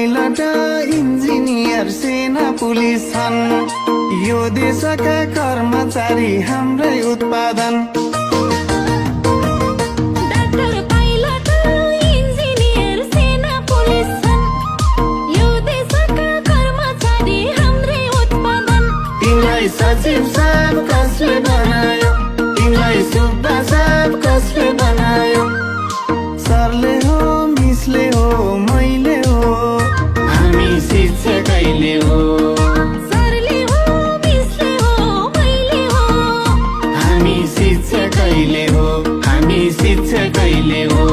pilot engineer सेना police छन् यो देशका कर्मचारी हाम्रै उत्पादन डाक्टर पाइलट इन्जिनियर सेना पुलिस छन् यो देशका कर्मचारी हाम्रै उत्पादन तिमीलाई सचिव साहब कसले बनायो तिमीलाई सुब्बा साहब कसले बनायो सरले हो मिसले हो मैले हो हामी शिक्षकैले हो सरले हो मिसले हो मैले हो हामी शिक्षकैले हो हामी शिक्षकैले हो